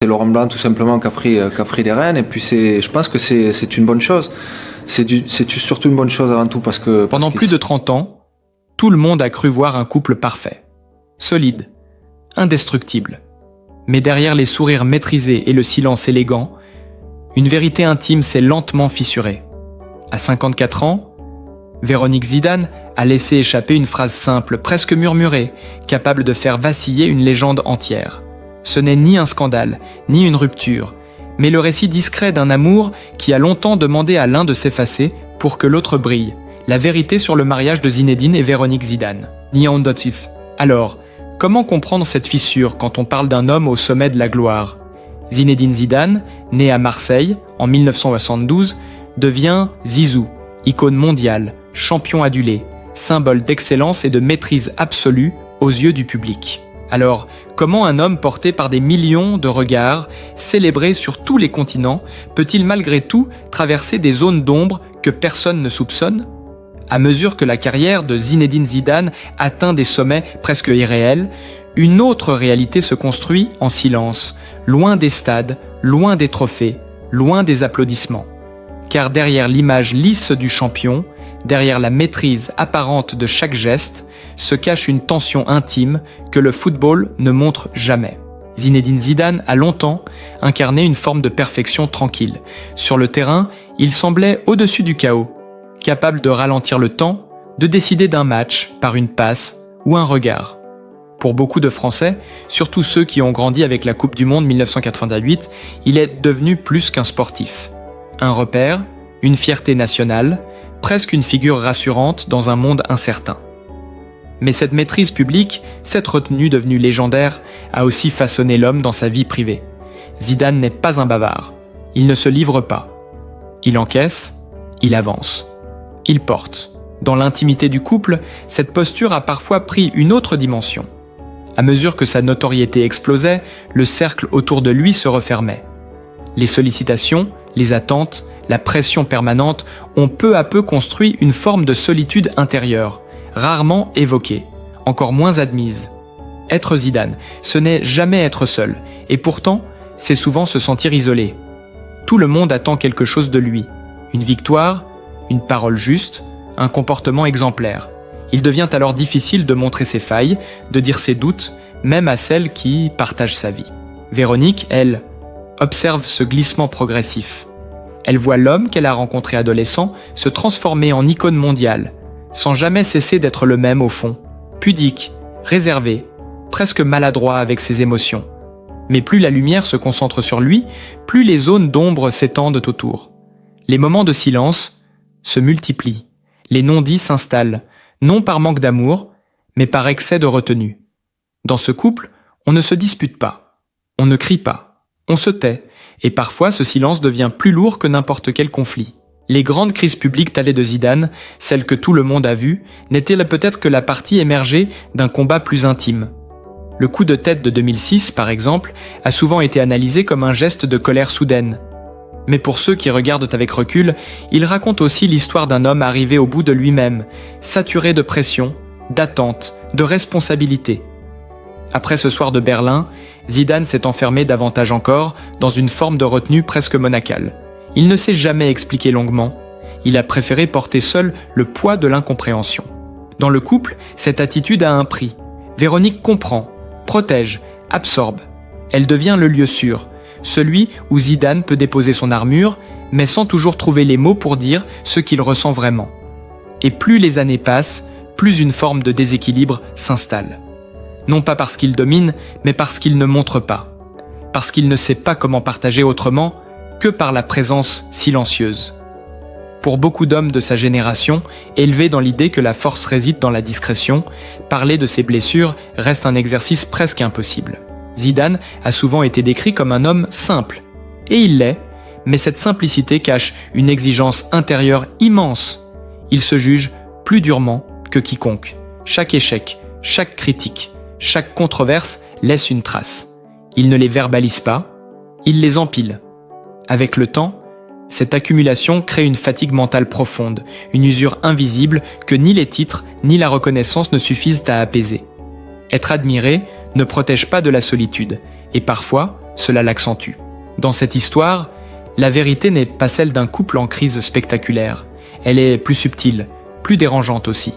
C'est Laurent Blanc tout simplement qui a pris les rênes, et puis je pense que c'est une bonne chose. C'est surtout une bonne chose avant tout parce que... Pendant plus de 30 ans, tout le monde a cru voir un couple parfait, solide, indestructible. Mais derrière les sourires maîtrisés et le silence élégant, une vérité intime s'est lentement fissurée. À 54 ans, Véronique Zidane a laissé échapper une phrase simple, presque murmurée, capable de faire vaciller une légende entière. Ce n'est ni un scandale, ni une rupture, mais le récit discret d'un amour qui a longtemps demandé à l'un de s'effacer pour que l'autre brille. La vérité sur le mariage de Zinedine et Véronique Zidane. Nihan Dotif. Alors, comment comprendre cette fissure quand on parle d'un homme au sommet de la gloire? Zinedine Zidane, né à Marseille en 1972, devient Zizou, icône mondiale, champion adulé, symbole d'excellence et de maîtrise absolue aux yeux du public. Alors, comment un homme porté par des millions de regards, célébré sur tous les continents, peut-il malgré tout traverser des zones d'ombre que personne ne soupçonne? À mesure que la carrière de Zinedine Zidane atteint des sommets presque irréels, une autre réalité se construit en silence, loin des stades, loin des trophées, loin des applaudissements. Car derrière l'image lisse du champion, derrière la maîtrise apparente de chaque geste, se cache une tension intime que le football ne montre jamais. Zinedine Zidane a longtemps incarné une forme de perfection tranquille. Sur le terrain, il semblait au-dessus du chaos, capable de ralentir le temps, de décider d'un match par une passe ou un regard. Pour beaucoup de Français, surtout ceux qui ont grandi avec la Coupe du Monde 1988, il est devenu plus qu'un sportif. Un repère, une fierté nationale, presque une figure rassurante dans un monde incertain. Mais cette maîtrise publique, cette retenue devenue légendaire, a aussi façonné l'homme dans sa vie privée. Zidane n'est pas un bavard. Il ne se livre pas. Il encaisse, il avance. Il porte. Dans l'intimité du couple, cette posture a parfois pris une autre dimension. À mesure que sa notoriété explosait, le cercle autour de lui se refermait. Les sollicitations, les attentes, la pression permanente ont peu à peu construit une forme de solitude intérieure, rarement évoquée, encore moins admise. Être Zidane, ce n'est jamais être seul, et pourtant, c'est souvent se sentir isolé. Tout le monde attend quelque chose de lui, une victoire, une parole juste, un comportement exemplaire. Il devient alors difficile de montrer ses failles, de dire ses doutes, même à celles qui partagent sa vie. Véronique, elle, observe ce glissement progressif. Elle voit l'homme qu'elle a rencontré adolescent se transformer en icône mondiale, sans jamais cesser d'être le même au fond, pudique, réservé, presque maladroit avec ses émotions. Mais plus la lumière se concentre sur lui, plus les zones d'ombre s'étendent autour. Les moments de silence se multiplient, les non-dits s'installent, non par manque d'amour, mais par excès de retenue. Dans ce couple, on ne se dispute pas, on ne crie pas, on se tait, et parfois ce silence devient plus lourd que n'importe quel conflit. Les grandes crises publiques tallées de Zidane, celles que tout le monde a vues, n'étaient peut-être que la partie émergée d'un combat plus intime. Le coup de tête de 2006, par exemple, a souvent été analysé comme un geste de colère soudaine. Mais pour ceux qui regardent avec recul, il raconte aussi l'histoire d'un homme arrivé au bout de lui-même, saturé de pression, d'attente, de responsabilité. Après ce soir de Berlin, Zidane s'est enfermé davantage encore dans une forme de retenue presque monacale. Il ne s'est jamais expliqué longuement. Il a préféré porter seul le poids de l'incompréhension. Dans le couple, cette attitude a un prix. Véronique comprend, protège, absorbe. Elle devient le lieu sûr, celui où Zidane peut déposer son armure, mais sans toujours trouver les mots pour dire ce qu'il ressent vraiment. Et plus les années passent, plus une forme de déséquilibre s'installe. Non pas parce qu'il domine, mais parce qu'il ne montre pas. Parce qu'il ne sait pas comment partager autrement que par la présence silencieuse. Pour beaucoup d'hommes de sa génération, élevés dans l'idée que la force réside dans la discrétion, parler de ses blessures reste un exercice presque impossible. Zidane a souvent été décrit comme un homme simple, et il l'est, mais cette simplicité cache une exigence intérieure immense. Il se juge plus durement que quiconque. Chaque échec, chaque critique, chaque controverse laisse une trace. Il ne les verbalise pas, il les empile. Avec le temps, cette accumulation crée une fatigue mentale profonde, une usure invisible que ni les titres ni la reconnaissance ne suffisent à apaiser. Être admiré ne protège pas de la solitude, et parfois, cela l'accentue. Dans cette histoire, la vérité n'est pas celle d'un couple en crise spectaculaire. Elle est plus subtile, plus dérangeante aussi.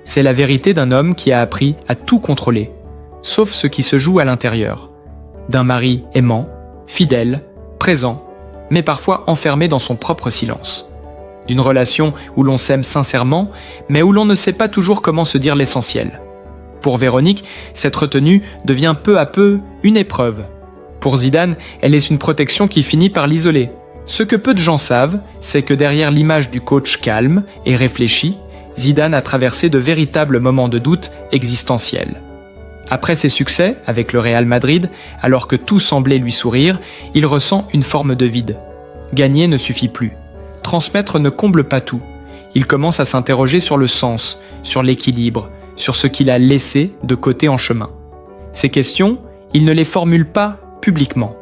C'est la vérité d'un homme qui a appris à tout contrôler, sauf ce qui se joue à l'intérieur. D'un mari aimant, fidèle, présent, mais parfois enfermé dans son propre silence. D'une relation où l'on s'aime sincèrement, mais où l'on ne sait pas toujours comment se dire l'essentiel. Pour Véronique, cette retenue devient peu à peu une épreuve. Pour Zidane, elle est une protection qui finit par l'isoler. Ce que peu de gens savent, c'est que derrière l'image du coach calme et réfléchi, Zidane a traversé de véritables moments de doute existentiels. Après ses succès avec le Real Madrid, alors que tout semblait lui sourire, il ressent une forme de vide. Gagner ne suffit plus. Transmettre ne comble pas tout. Il commence à s'interroger sur le sens, sur l'équilibre, sur ce qu'il a laissé de côté en chemin. Ces questions, il ne les formule pas publiquement.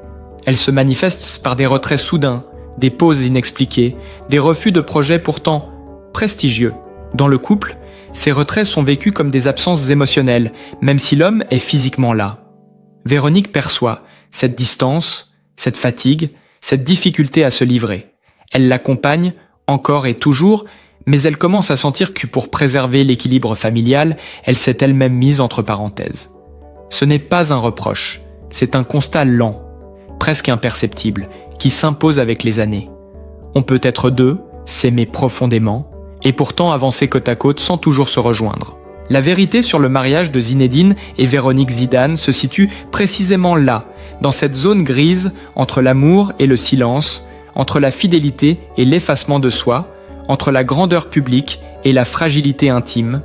Elles se manifestent par des retraits soudains, des pauses inexpliquées, des refus de projets pourtant prestigieux. Dans le couple, ces retraits sont vécus comme des absences émotionnelles, même si l'homme est physiquement là. Véronique perçoit cette distance, cette fatigue, cette difficulté à se livrer. Elle l'accompagne, encore et toujours, mais elle commence à sentir que pour préserver l'équilibre familial, elle s'est elle-même mise entre parenthèses. Ce n'est pas un reproche, c'est un constat lent, presque imperceptible, qui s'impose avec les années. On peut être deux, s'aimer profondément, et pourtant avancer côte à côte sans toujours se rejoindre. La vérité sur le mariage de Zinedine et Véronique Zidane se situe précisément là, dans cette zone grise entre l'amour et le silence, entre la fidélité et l'effacement de soi, entre la grandeur publique et la fragilité intime.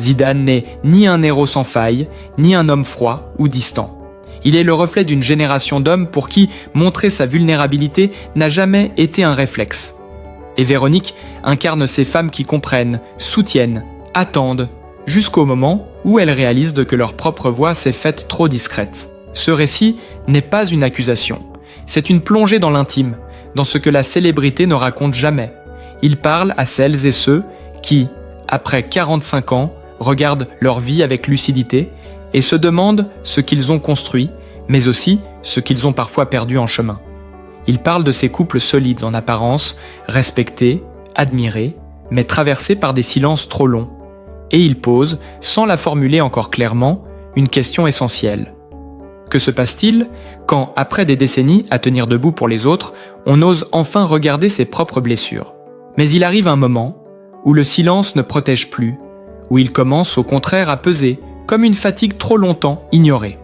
Zidane n'est ni un héros sans faille, ni un homme froid ou distant. Il est le reflet d'une génération d'hommes pour qui montrer sa vulnérabilité n'a jamais été un réflexe. Et Véronique incarne ces femmes qui comprennent, soutiennent, attendent, jusqu'au moment où elles réalisent que leur propre voix s'est faite trop discrète. Ce récit n'est pas une accusation, c'est une plongée dans l'intime, dans ce que la célébrité ne raconte jamais. Il parle à celles et ceux qui, après 45 ans, regardent leur vie avec lucidité et se demandent ce qu'ils ont construit, mais aussi ce qu'ils ont parfois perdu en chemin. Il parle de ces couples solides en apparence, respectés, admirés, mais traversés par des silences trop longs. Et il pose, sans la formuler encore clairement, une question essentielle. Que se passe-t-il quand, après des décennies à tenir debout pour les autres, on ose enfin regarder ses propres blessures? Mais il arrive un moment où le silence ne protège plus, où il commence au contraire à peser, comme une fatigue trop longtemps ignorée.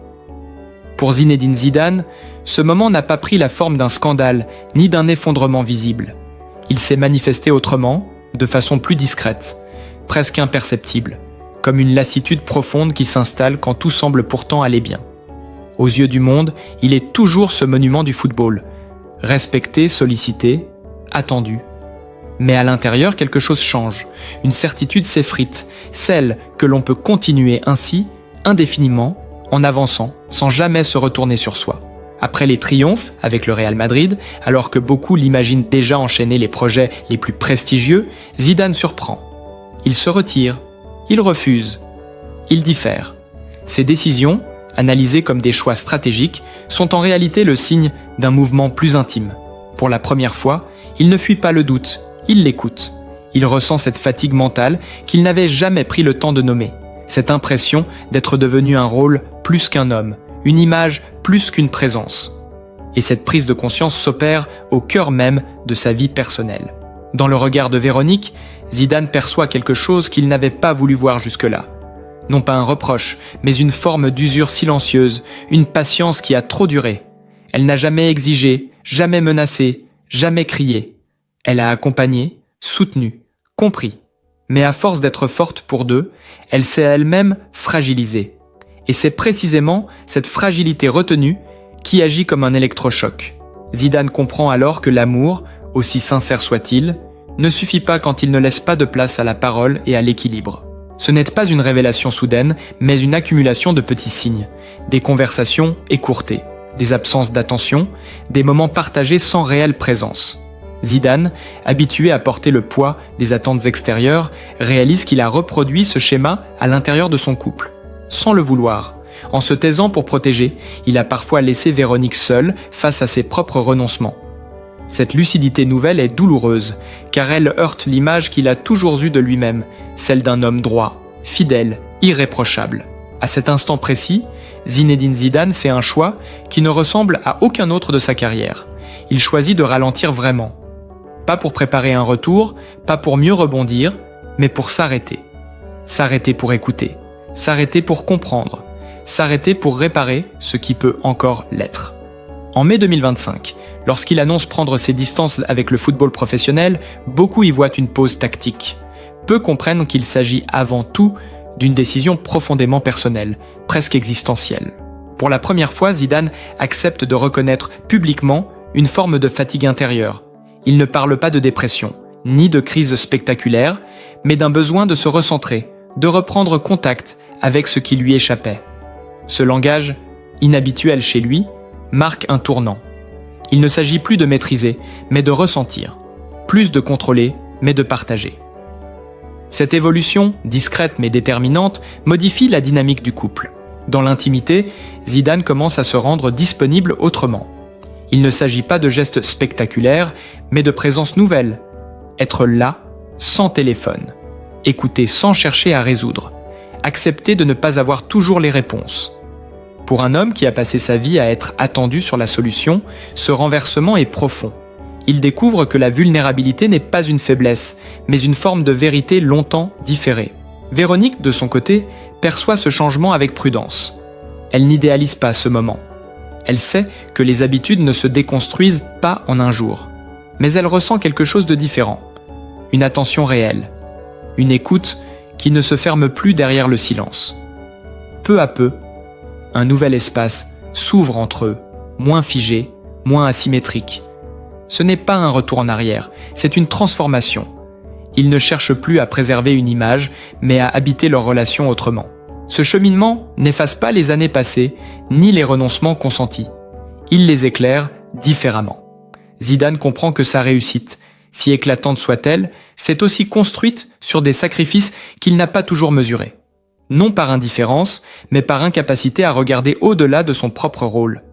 Pour Zinedine Zidane, ce moment n'a pas pris la forme d'un scandale, ni d'un effondrement visible. Il s'est manifesté autrement, de façon plus discrète, presque imperceptible, comme une lassitude profonde qui s'installe quand tout semble pourtant aller bien. Aux yeux du monde, il est toujours ce monument du football, respecté, sollicité, attendu. Mais à l'intérieur, quelque chose change, une certitude s'effrite, celle que l'on peut continuer ainsi, indéfiniment, en avançant, sans jamais se retourner sur soi. Après les triomphes avec le Real Madrid, alors que beaucoup l'imaginent déjà enchaîner les projets les plus prestigieux, Zidane surprend. Il se retire, il refuse, il diffère. Ses décisions, analysées comme des choix stratégiques, sont en réalité le signe d'un mouvement plus intime. Pour la première fois, il ne fuit pas le doute, il l'écoute. Il ressent cette fatigue mentale qu'il n'avait jamais pris le temps de nommer. Cette impression d'être devenu un rôle plus qu'un homme, une image plus qu'une présence. Et cette prise de conscience s'opère au cœur même de sa vie personnelle. Dans le regard de Véronique, Zidane perçoit quelque chose qu'il n'avait pas voulu voir jusque-là. Non pas un reproche, mais une forme d'usure silencieuse, une patience qui a trop duré. Elle n'a jamais exigé, jamais menacé, jamais crié. Elle a accompagné, soutenu, compris. Mais à force d'être forte pour deux, elle s'est elle-même fragilisée. Et c'est précisément cette fragilité retenue qui agit comme un électrochoc. Zidane comprend alors que l'amour, aussi sincère soit-il, ne suffit pas quand il ne laisse pas de place à la parole et à l'équilibre. Ce n'est pas une révélation soudaine, mais une accumulation de petits signes, des conversations écourtées, des absences d'attention, des moments partagés sans réelle présence. Zidane, habitué à porter le poids des attentes extérieures, réalise qu'il a reproduit ce schéma à l'intérieur de son couple, sans le vouloir, En se taisant pour protéger, il a parfois laissé Véronique seule face à ses propres renoncements. Cette lucidité nouvelle est douloureuse, car elle heurte l'image qu'il a toujours eue de lui-même, celle d'un homme droit, fidèle, irréprochable. À cet instant précis, Zinedine Zidane fait un choix qui ne ressemble à aucun autre de sa carrière. Il choisit de ralentir vraiment. Pas pour préparer un retour, pas pour mieux rebondir, mais pour s'arrêter. S'arrêter pour écouter, s'arrêter pour comprendre, s'arrêter pour réparer ce qui peut encore l'être. En mai 2025, lorsqu'il annonce prendre ses distances avec le football professionnel, beaucoup y voient une pause tactique. Peu comprennent qu'il s'agit avant tout d'une décision profondément personnelle, presque existentielle. Pour la première fois, Zidane accepte de reconnaître publiquement une forme de fatigue intérieure. Il ne parle pas de dépression, ni de crise spectaculaire, mais d'un besoin de se recentrer, de reprendre contact avec ce qui lui échappait. Ce langage, inhabituel chez lui, marque un tournant. Il ne s'agit plus de maîtriser, mais de ressentir. Plus de contrôler, mais de partager. Cette évolution, discrète mais déterminante, modifie la dynamique du couple. Dans l'intimité, Zidane commence à se rendre disponible autrement. Il ne s'agit pas de gestes spectaculaires, mais de présence nouvelle. Être là, sans téléphone. Écouter sans chercher à résoudre. Accepter de ne pas avoir toujours les réponses. Pour un homme qui a passé sa vie à être attendu sur la solution, ce renversement est profond. Il découvre que la vulnérabilité n'est pas une faiblesse, mais une forme de vérité longtemps différée. Véronique, de son côté, perçoit ce changement avec prudence. Elle n'idéalise pas ce moment. Elle sait que les habitudes ne se déconstruisent pas en un jour. Mais elle ressent quelque chose de différent. Une attention réelle. Une écoute qui ne se ferme plus derrière le silence. Peu à peu, un nouvel espace s'ouvre entre eux, moins figé, moins asymétrique. Ce n'est pas un retour en arrière, c'est une transformation. Ils ne cherchent plus à préserver une image, mais à habiter leur relation autrement. Ce cheminement n'efface pas les années passées, ni les renoncements consentis. Il les éclaire différemment. Zidane comprend que sa réussite, si éclatante soit-elle, s'est aussi construite sur des sacrifices qu'il n'a pas toujours mesurés. Non par indifférence, mais par incapacité à regarder au-delà de son propre rôle.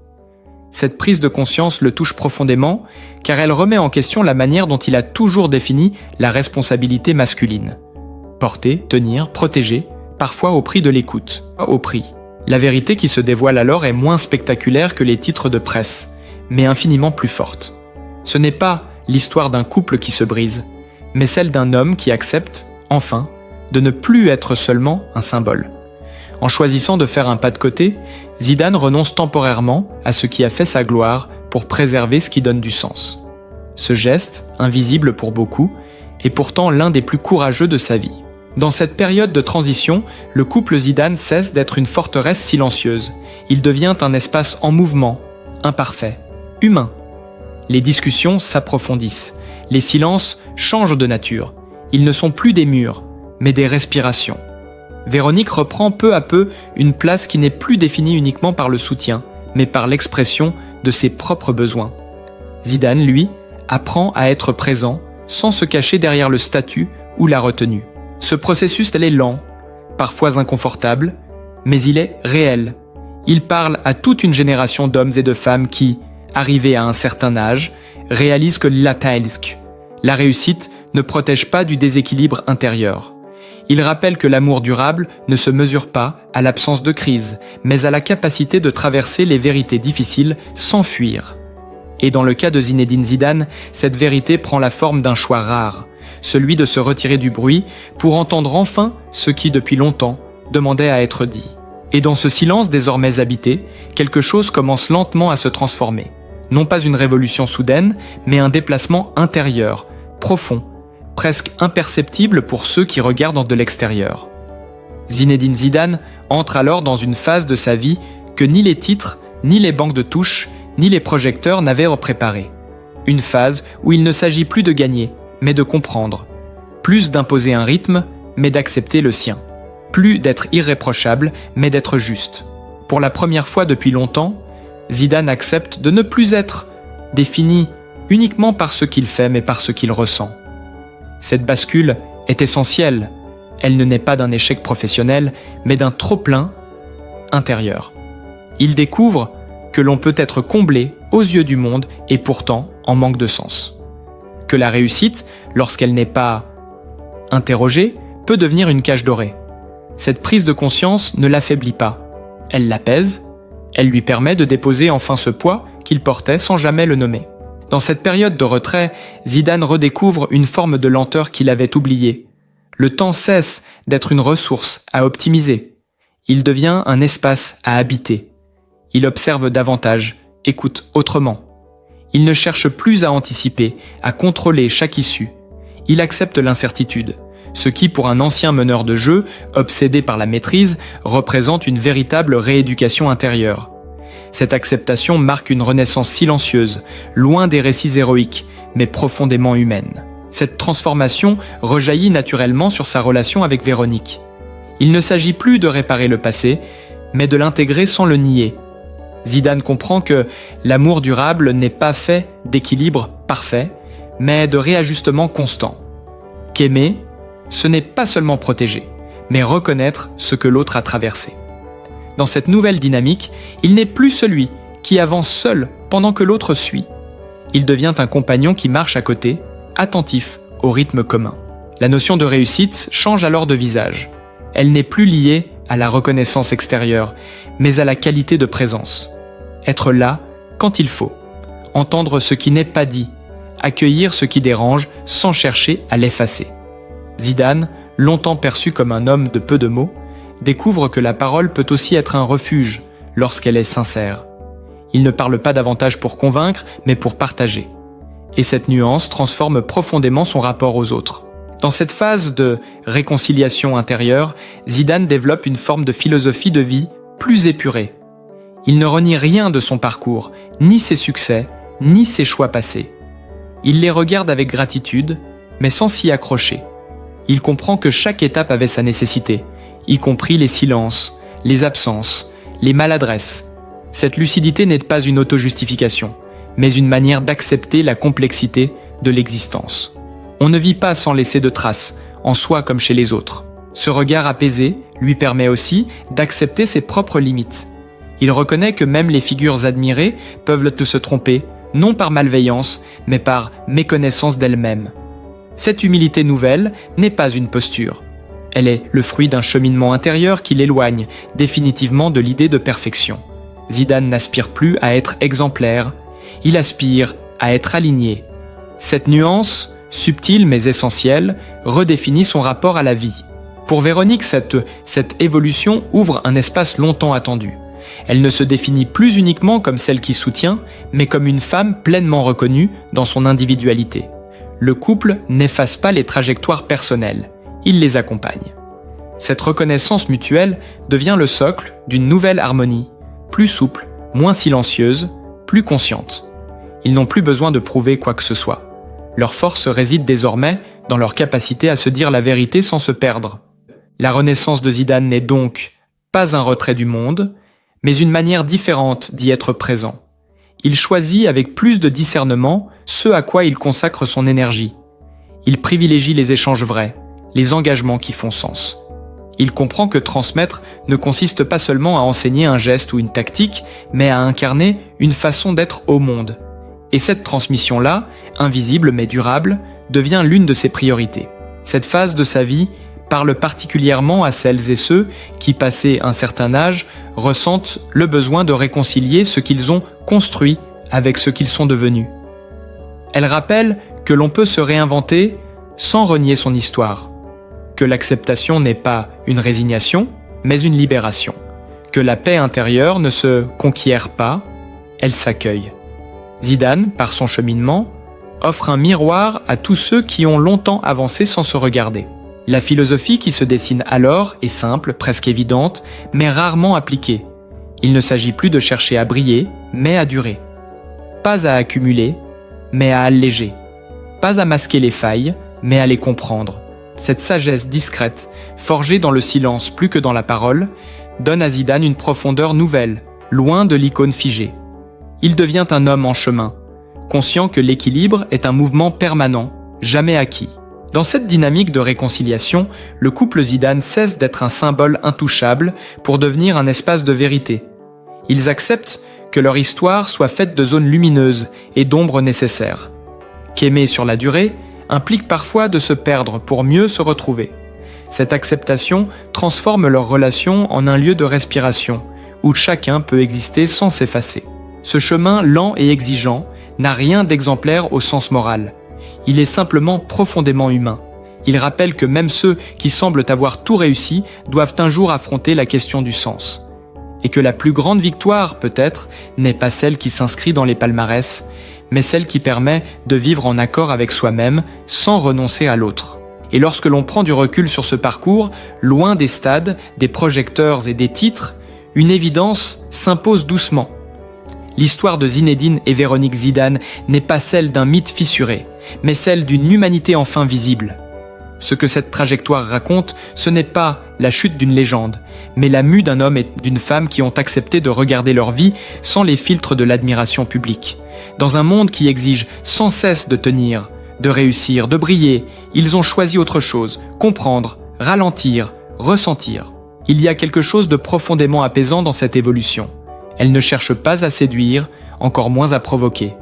Cette prise de conscience le touche profondément, car elle remet en question la manière dont il a toujours défini la responsabilité masculine. Porter, tenir, protéger, parfois au prix de l'écoute. Au prix. La vérité qui se dévoile alors est moins spectaculaire que les titres de presse, mais infiniment plus forte. Ce n'est pas l'histoire d'un couple qui se brise, mais celle d'un homme qui accepte, enfin, de ne plus être seulement un symbole. En choisissant de faire un pas de côté, Zidane renonce temporairement à ce qui a fait sa gloire pour préserver ce qui donne du sens. Ce geste, invisible pour beaucoup, est pourtant l'un des plus courageux de sa vie. Dans cette période de transition, le couple Zidane cesse d'être une forteresse silencieuse. Il devient un espace en mouvement, imparfait, humain. Les discussions s'approfondissent, les silences changent de nature. Ils ne sont plus des murs, mais des respirations. Véronique reprend peu à peu une place qui n'est plus définie uniquement par le soutien, mais par l'expression de ses propres besoins. Zidane, lui, apprend à être présent sans se cacher derrière le statut ou la retenue. Ce processus, est lent, parfois inconfortable, mais il est réel. Il parle à toute une génération d'hommes et de femmes qui, arrivés à un certain âge, réalisent que la réussite ne protège pas du déséquilibre intérieur. Il rappelle que l'amour durable ne se mesure pas à l'absence de crise, mais à la capacité de traverser les vérités difficiles sans fuir. Et dans le cas de Zinedine Zidane, cette vérité prend la forme d'un choix rare, celui de se retirer du bruit pour entendre enfin ce qui, depuis longtemps, demandait à être dit. Et dans ce silence désormais habité, quelque chose commence lentement à se transformer. Non pas une révolution soudaine, mais un déplacement intérieur, profond, presque imperceptible pour ceux qui regardent de l'extérieur. Zinedine Zidane entre alors dans une phase de sa vie que ni les titres, ni les banques de touche, ni les projecteurs n'avaient préparée. Une phase où il ne s'agit plus de gagner, mais de comprendre. Plus d'imposer un rythme, mais d'accepter le sien. Plus d'être irréprochable, mais d'être juste. Pour la première fois depuis longtemps, Zidane accepte de ne plus être défini uniquement par ce qu'il fait, mais par ce qu'il ressent. Cette bascule est essentielle. Elle ne naît pas d'un échec professionnel, mais d'un trop-plein intérieure. Il découvre que l'on peut être comblé aux yeux du monde et pourtant en manque de sens. Que la réussite, lorsqu'elle n'est pas interrogée, peut devenir une cage dorée. Cette prise de conscience ne l'affaiblit pas. Elle l'apaise, elle lui permet de déposer enfin ce poids qu'il portait sans jamais le nommer. Dans cette période de retrait, Zidane redécouvre une forme de lenteur qu'il avait oubliée. Le temps cesse d'être une ressource à optimiser. Il devient un espace à habiter. Il observe davantage, écoute autrement. Il ne cherche plus à anticiper, à contrôler chaque issue. Il accepte l'incertitude, ce qui, pour un ancien meneur de jeu, obsédé par la maîtrise, représente une véritable rééducation intérieure. Cette acceptation marque une renaissance silencieuse, loin des récits héroïques, mais profondément humaine. Cette transformation rejaillit naturellement sur sa relation avec Véronique. Il ne s'agit plus de réparer le passé, mais de l'intégrer sans le nier. Zidane comprend que l'amour durable n'est pas fait d'équilibre parfait, mais de réajustement constant. Qu'aimer, ce n'est pas seulement protéger, mais reconnaître ce que l'autre a traversé. Dans cette nouvelle dynamique, il n'est plus celui qui avance seul pendant que l'autre suit. Il devient un compagnon qui marche à côté, attentif au rythme commun. La notion de réussite change alors de visage. Elle n'est plus liée à la reconnaissance extérieure, mais à la qualité de présence. Être là quand il faut. Entendre ce qui n'est pas dit. Accueillir ce qui dérange sans chercher à l'effacer. Zidane, longtemps perçu comme un homme de peu de mots, découvre que la parole peut aussi être un refuge lorsqu'elle est sincère. Il ne parle pas davantage pour convaincre, mais pour partager. Et cette nuance transforme profondément son rapport aux autres. Dans cette phase de réconciliation intérieure, Zidane développe une forme de philosophie de vie plus épurée. Il ne renie rien de son parcours, ni ses succès, ni ses choix passés. Il les regarde avec gratitude, mais sans s'y accrocher. Il comprend que chaque étape avait sa nécessité, y compris les silences, les absences, les maladresses. Cette lucidité n'est pas une auto-justification, mais une manière d'accepter la complexité de l'existence. On ne vit pas sans laisser de traces, en soi comme chez les autres. Ce regard apaisé lui permet aussi d'accepter ses propres limites. Il reconnaît que même les figures admirées peuvent se tromper, non par malveillance, mais par méconnaissance d'elles-mêmes. Cette humilité nouvelle n'est pas une posture. Elle est le fruit d'un cheminement intérieur qui l'éloigne définitivement de l'idée de perfection. Zidane n'aspire plus à être exemplaire, il aspire à être aligné. Cette nuance, subtile mais essentielle, redéfinit son rapport à la vie. Pour Véronique, cette évolution ouvre un espace longtemps attendu. Elle ne se définit plus uniquement comme celle qui soutient, mais comme une femme pleinement reconnue dans son individualité. Le couple n'efface pas les trajectoires personnelles, il les accompagne. Cette reconnaissance mutuelle devient le socle d'une nouvelle harmonie, plus souple, moins silencieuse, plus consciente. Ils n'ont plus besoin de prouver quoi que ce soit. Leur force réside désormais dans leur capacité à se dire la vérité sans se perdre. La renaissance de Zidane n'est donc pas un retrait du monde, mais une manière différente d'y être présent. Il choisit avec plus de discernement ce à quoi il consacre son énergie. Il privilégie les échanges vrais, les engagements qui font sens. Il comprend que transmettre ne consiste pas seulement à enseigner un geste ou une tactique, mais à incarner une façon d'être au monde. Et cette transmission-là, invisible mais durable, devient l'une de ses priorités. Cette phase de sa vie parle particulièrement à celles et ceux qui, passé un certain âge, ressentent le besoin de réconcilier ce qu'ils ont construit avec ce qu'ils sont devenus. Elle rappelle que l'on peut se réinventer sans renier son histoire, que l'acceptation n'est pas une résignation, mais une libération, que la paix intérieure ne se conquiert pas, elle s'accueille. Zidane, par son cheminement, offre un miroir à tous ceux qui ont longtemps avancé sans se regarder. La philosophie qui se dessine alors est simple, presque évidente, mais rarement appliquée. Il ne s'agit plus de chercher à briller, mais à durer. Pas à accumuler, mais à alléger. Pas à masquer les failles, mais à les comprendre. Cette sagesse discrète, forgée dans le silence plus que dans la parole, donne à Zidane une profondeur nouvelle, loin de l'icône figée. Il devient un homme en chemin, conscient que l'équilibre est un mouvement permanent, jamais acquis. Dans cette dynamique de réconciliation, le couple Zidane cesse d'être un symbole intouchable pour devenir un espace de vérité. Ils acceptent que leur histoire soit faite de zones lumineuses et d'ombres nécessaires. Qu'aimer sur la durée implique parfois de se perdre pour mieux se retrouver. Cette acceptation transforme leur relation en un lieu de respiration, où chacun peut exister sans s'effacer. Ce chemin lent et exigeant n'a rien d'exemplaire au sens moral. Il est simplement profondément humain. Il rappelle que même ceux qui semblent avoir tout réussi doivent un jour affronter la question du sens. Et que la plus grande victoire, peut-être, n'est pas celle qui s'inscrit dans les palmarès, mais celle qui permet de vivre en accord avec soi-même sans renoncer à l'autre. Et lorsque l'on prend du recul sur ce parcours, loin des stades, des projecteurs et des titres, une évidence s'impose doucement. L'histoire de Zinedine et Véronique Zidane n'est pas celle d'un mythe fissuré, mais celle d'une humanité enfin visible. Ce que cette trajectoire raconte, ce n'est pas la chute d'une légende, mais la mue d'un homme et d'une femme qui ont accepté de regarder leur vie sans les filtres de l'admiration publique. Dans un monde qui exige sans cesse de tenir, de réussir, de briller, ils ont choisi autre chose, comprendre, ralentir, ressentir. Il y a quelque chose de profondément apaisant dans cette évolution. Elle ne cherche pas à séduire, encore moins à provoquer.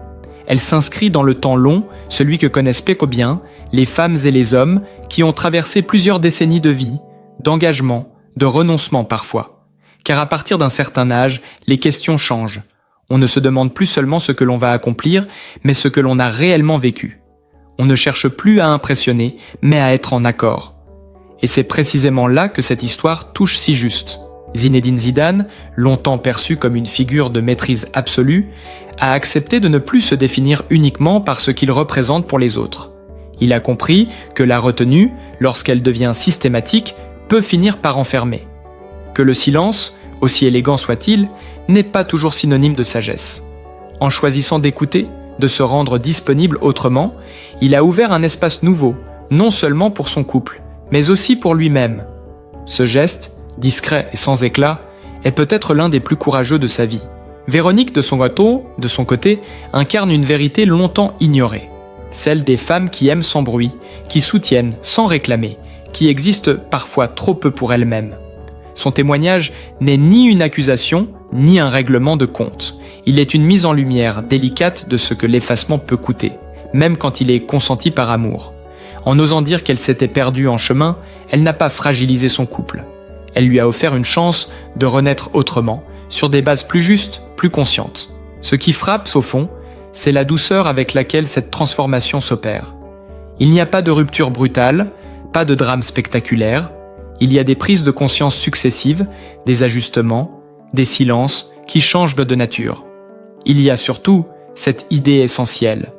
Elle s'inscrit dans le temps long, celui que connaissent peu ou bien les femmes et les hommes qui ont traversé plusieurs décennies de vie, d'engagement, de renoncement parfois. Car à partir d'un certain âge, les questions changent. On ne se demande plus seulement ce que l'on va accomplir, mais ce que l'on a réellement vécu. On ne cherche plus à impressionner, mais à être en accord. Et c'est précisément là que cette histoire touche si juste. Zinedine Zidane, longtemps perçu comme une figure de maîtrise absolue, a accepté de ne plus se définir uniquement par ce qu'il représente pour les autres. Il a compris que la retenue, lorsqu'elle devient systématique, peut finir par enfermer. Que le silence, aussi élégant soit-il, n'est pas toujours synonyme de sagesse. En choisissant d'écouter, de se rendre disponible autrement, il a ouvert un espace nouveau, non seulement pour son couple, mais aussi pour lui-même. Ce geste, discret et sans éclat, est peut-être l'un des plus courageux de sa vie. Véronique, de son côté, incarne une vérité longtemps ignorée. Celle des femmes qui aiment sans bruit, qui soutiennent sans réclamer, qui existent parfois trop peu pour elles-mêmes. Son témoignage n'est ni une accusation, ni un règlement de compte. Il est une mise en lumière délicate de ce que l'effacement peut coûter, même quand il est consenti par amour. En osant dire qu'elle s'était perdue en chemin, elle n'a pas fragilisé son couple. Elle lui a offert une chance de renaître autrement, sur des bases plus justes, plus conscientes. Ce qui frappe, au fond, c'est la douceur avec laquelle cette transformation s'opère. Il n'y a pas de rupture brutale, pas de drame spectaculaire. Il y a des prises de conscience successives, des ajustements, des silences qui changent de nature. Il y a surtout cette idée essentielle.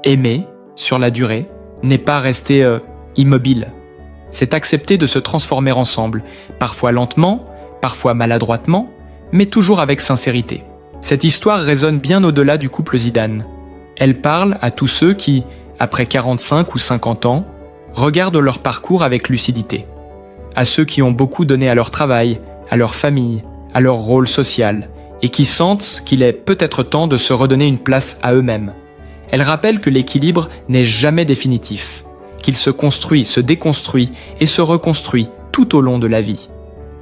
Aimer, sur la durée, n'est pas rester immobile. C'est accepter de se transformer ensemble, parfois lentement, parfois maladroitement, mais toujours avec sincérité. Cette histoire résonne bien au-delà du couple Zidane. Elle parle à tous ceux qui, après 45 ou 50 ans, regardent leur parcours avec lucidité. À ceux qui ont beaucoup donné à leur travail, à leur famille, à leur rôle social, et qui sentent qu'il est peut-être temps de se redonner une place à eux-mêmes. Elle rappelle que l'équilibre n'est jamais définitif, qu'il se construit, se déconstruit et se reconstruit tout au long de la vie.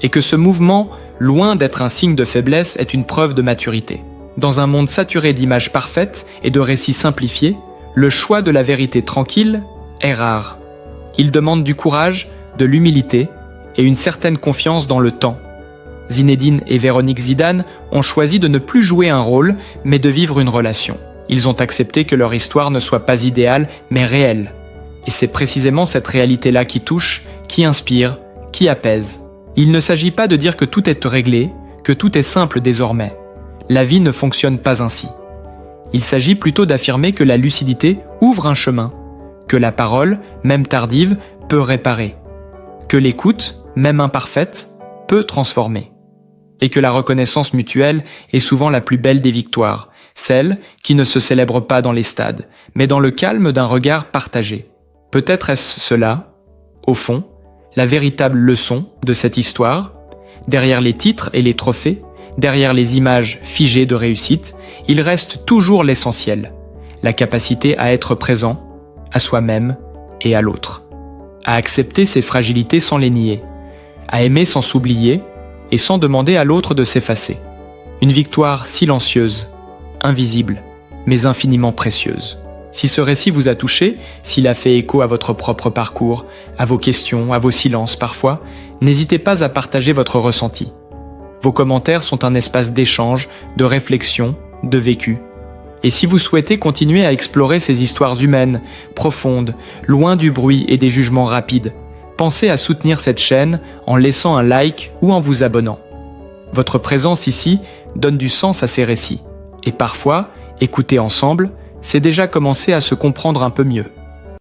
Et que ce mouvement, loin d'être un signe de faiblesse, est une preuve de maturité. Dans un monde saturé d'images parfaites et de récits simplifiés, le choix de la vérité tranquille est rare. Il demande du courage, de l'humilité et une certaine confiance dans le temps. Zinedine et Véronique Zidane ont choisi de ne plus jouer un rôle, mais de vivre une relation. Ils ont accepté que leur histoire ne soit pas idéale, mais réelle. Et c'est précisément cette réalité-là qui touche, qui inspire, qui apaise. Il ne s'agit pas de dire que tout est réglé, que tout est simple désormais. La vie ne fonctionne pas ainsi. Il s'agit plutôt d'affirmer que la lucidité ouvre un chemin, que la parole, même tardive, peut réparer, que l'écoute, même imparfaite, peut transformer, et que la reconnaissance mutuelle est souvent la plus belle des victoires, celle qui ne se célèbre pas dans les stades, mais dans le calme d'un regard partagé. Peut-être est-ce cela, au fond, la véritable leçon de cette histoire. Derrière les titres et les trophées, derrière les images figées de réussite, il reste toujours l'essentiel, la capacité à être présent, à soi-même et à l'autre, à accepter ses fragilités sans les nier, à aimer sans s'oublier et sans demander à l'autre de s'effacer. Une victoire silencieuse, invisible, mais infiniment précieuse. Si ce récit vous a touché, s'il a fait écho à votre propre parcours, à vos questions, à vos silences parfois, n'hésitez pas à partager votre ressenti. Vos commentaires sont un espace d'échange, de réflexion, de vécu. Et si vous souhaitez continuer à explorer ces histoires humaines, profondes, loin du bruit et des jugements rapides, pensez à soutenir cette chaîne en laissant un like ou en vous abonnant. Votre présence ici donne du sens à ces récits. Et parfois, écouter ensemble, c'est déjà commencer à se comprendre un peu mieux.